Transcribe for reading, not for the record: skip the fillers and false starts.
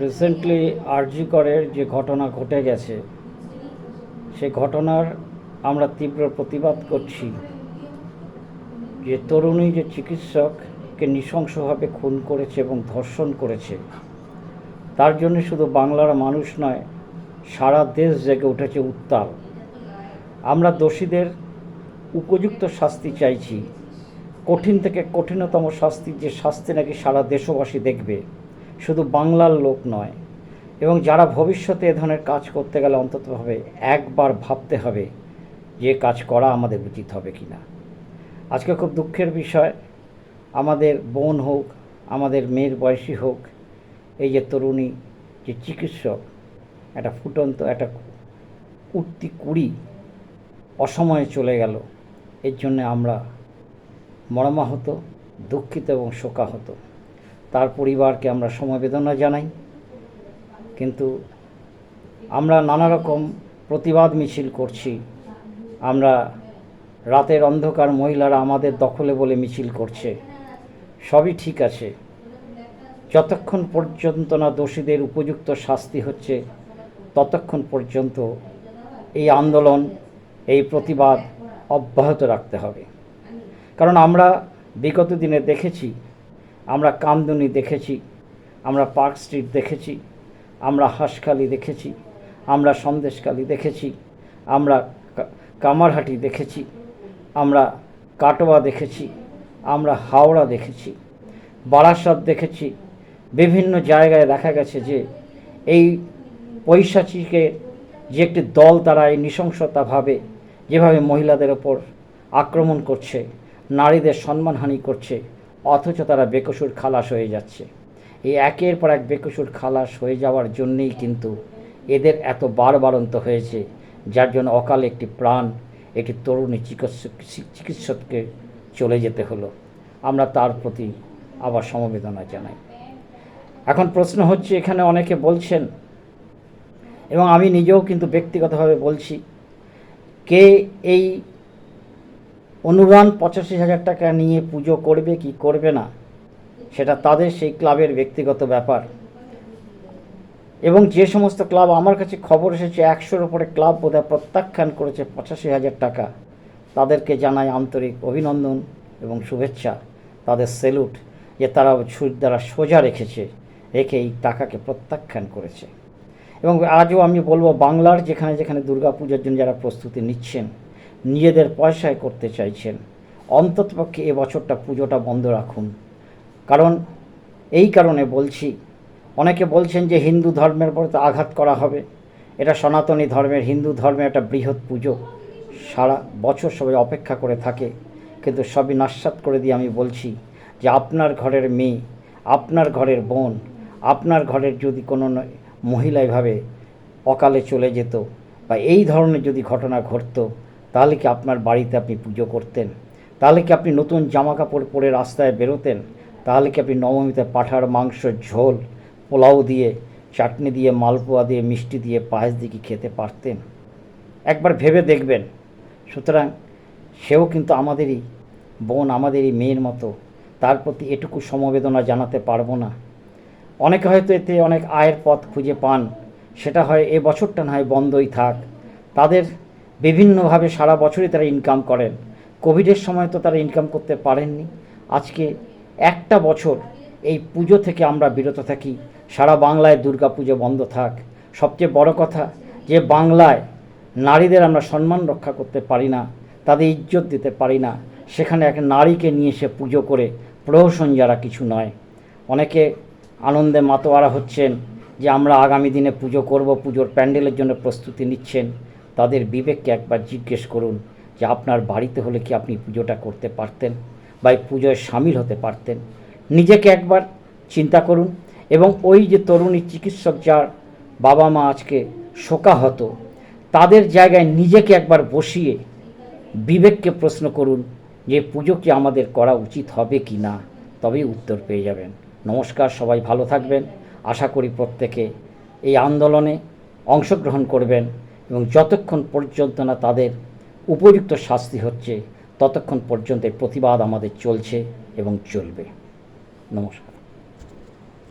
Recently আরজি করের যে ঘটনা ঘটে গেছে, সে ঘটনার আমরা তীব্র প্রতিবাদ করছি। যে তরুণী যে চিকিৎসককে নৃশংসভাবে খুন করেছে এবং ধর্ষণ করেছে, তার জন্য শুধু বাংলার মানুষ নয়, সারা দেশ জেগে উঠেছে উত্তাল। আমরা দোষীদের উপযুক্ত শাস্তি চাইছি, কঠিন থেকে কঠিনতম শাস্তি, যে শাস্তি নাকি সারা দেশবাসী দেখবে, শুধু বাংলার লোক নয়। এবং যারা ভবিষ্যতে এ ধরনের কাজ করতে গেলে অন্ততভাবে একবার ভাবতে হবে যে কাজ করা আমাদের উচিত হবে কি না। আজকে খুব দুঃখের বিষয়, আমাদের বোন হোক, আমাদের মেয়ের বয়সী হোক, এই যে তরুণী যে চিকিৎসক, একটা ফুটন্ত একটা উঠতি কুড়ি অসময়ে চলে গেল। এর জন্য আমরা মর্মাহত, দুঃখিত এবং শোকাহত। তার পরিবারকে আমরা সমবেদনা জানাই। কিন্তু আমরা নানা রকম প্রতিবাদ মিছিল করছি। আমরা রাতের অন্ধকার মহিলারা আমাদের দখলে বলে মিছিল করছে, সবই ঠিক আছে, যতক্ষণ পর্যন্ত না দোষীদের উপযুক্ত শাস্তি হচ্ছে ততক্ষণ পর্যন্ত এই আন্দোলন, এই প্রতিবাদ অব্যাহত রাখতে হবে। কারণ আমরা বিগত দিনে দেখেছি, আমরা কামদুনি দেখেছি, আমরা পার্ক স্ট্রিট দেখেছি, আমরা হাঁসখালি দেখেছি, আমরা সন্দেশখালি দেখেছি, আমরা কামারহাটি দেখেছি, আমরা কাটোয়া দেখেছি, আমরা হাওড়া দেখেছি, বারাসাত দেখেছি। বিভিন্ন জায়গায় দেখা গেছে যে এই পৈশাচিকের যে একটি দল, তারা এই নৃশংসতাভাবে যেভাবে মহিলাদের ওপর আক্রমণ করছে, নারীদের সম্মানহানি করছে, অথচ তারা বেকসুর খালাস হয়ে যাচ্ছে। এই একের পর এক বেকসুর খালাস হয়ে যাওয়ার জন্যেই কিন্তু এদের এত বাড়বাড়ন্ত হয়েছে, যার জন্য অকালে একটি প্রাণ, একটি তরুণী চিকিৎসককে চলে যেতে হলো। আমরা তার প্রতি আবার সমবেদনা জানাই। এখন প্রশ্ন হচ্ছে, এখানে অনেকে বলছেন এবং আমি নিজেও কিন্তু ব্যক্তিগতভাবে বলছি, কে এই অনুদান 85,000 টাকা নিয়ে পুজো করবে কি করবে না, সেটা তাদের সেই ক্লাবের ব্যক্তিগত ব্যাপার। এবং যে সমস্ত ক্লাব, আমার কাছে খবর এসেছে 100-র উপরে ক্লাব বোধহয় প্রত্যাখ্যান করেছে 85,000 টাকা, তাদেরকে জানাই আন্তরিক অভিনন্দন এবং শুভেচ্ছা, তাদের স্যালুট, যে তারা সুর দ্বারা সোজা রেখে এই টাকাকে প্রত্যাখ্যান করেছে। এবং আজও আমি বলবো, বাংলার যেখানে যেখানে দুর্গা পূজার জন্য যারা প্রস্তুতি নিচ্ছেন, নিজেদের পয়সায় করতে চাইছেন, অন্ততপক্ষে এবছরটা পুজোটা বন্ধ রাখুন। কারণ এই কারণে বলছি, অনেকে বলছেন যে হিন্দু ধর্মের উপর তো আঘাত করা হবে, এটা সনাতনী ধর্মের, হিন্দু ধর্মের একটা বৃহৎ পুজো, সারা বছর সবাই অপেক্ষা করে থাকে। কিন্তু সবই নাস্যাৎ করে দিয়ে আমি বলছি যে আপনার ঘরের মেয়ে, আপনার ঘরের বোন, আপনার ঘরের যদি কোনো মহিলা এভাবে অকালে চলে যেত বা এই ধরনের যদি ঘটনা ঘটতো, তাহলে কি আপনার বাড়িতে আপনি পুজো করতেন? তাহলে কি আপনি নতুন জামা কাপড় পরে রাস্তায় বেরোতেন? তাহলে কি আপনি নবমীতে পাঁঠার মাংস ঝোল, পোলাও দিয়ে, চাটনি দিয়ে, মালপোয়া দিয়ে, মিষ্টি দিয়ে, পায়েস দিয়ে কি খেতে পারতেন? একবার ভেবে দেখবেন। সুতরাং সেও কিন্তু আমাদেরই বোন, আমাদেরই মেয়ের মতো, তার প্রতি এটুকু সমবেদনা জানাতে পারবো না? অনেকে হয়তো এতে অনেক আয়ের পথ খুঁজে পান, সেটা হয় এ বছরটা না হয় বন্ধই থাক। তাদের বিভিন্নভাবে সারা বছরই তারা ইনকাম করেন, কোভিডের সময় তো তারা ইনকাম করতে পারেননি। আজকে একটা বছর এই পুজো থেকে আমরা বিরত থাকি, সারা বাংলায় দুর্গা পুজো বন্ধ থাক। সবচেয়ে বড় কথা যে বাংলায় নারীদের আমরা সম্মান রক্ষা করতে পারি না, তাদের ইজ্জত দিতে পারি না, সেখানে এক নারীকে নিয়ে এসে পুজো করে প্রহসন যারা কিছু নয়। অনেকে আনন্দে মাতোয়ারা হচ্ছেন যে আমরা আগামী দিনে পুজো করব, পুজোর প্যান্ডেলের জন্য প্রস্তুতি নিচ্ছেন। তাদের বিবেককে একবার জিজ্ঞেস করুন যে আপনার বাড়িতে হলে কি আপনি পুজোটা করতে পারতেন বা এই পুজোয় সামিল হতে পারতেন? নিজেকে একবার চিন্তা করুন। এবং ওই যে তরুণী চিকিৎসক যার বাবা মা আজকে শোকাহত, তাদের জায়গায় নিজেকে একবার বসিয়ে বিবেককে প্রশ্ন করুন যে পুজো কি আমাদের করা উচিত হবে কি না, তবেই উত্তর পেয়ে যাবেন। নমস্কার, সবাই ভালো থাকবেন। আশা করি প্রত্যেকে এই আন্দোলনে অংশগ্রহণ করবেন এবং যতক্ষণ পর্যন্ত না তাদের উপযুক্ত শাস্তি হচ্ছে ততক্ষণ পর্যন্ত প্রতিবাদ আমাদের চলছে এবং চলবে। নমস্কার।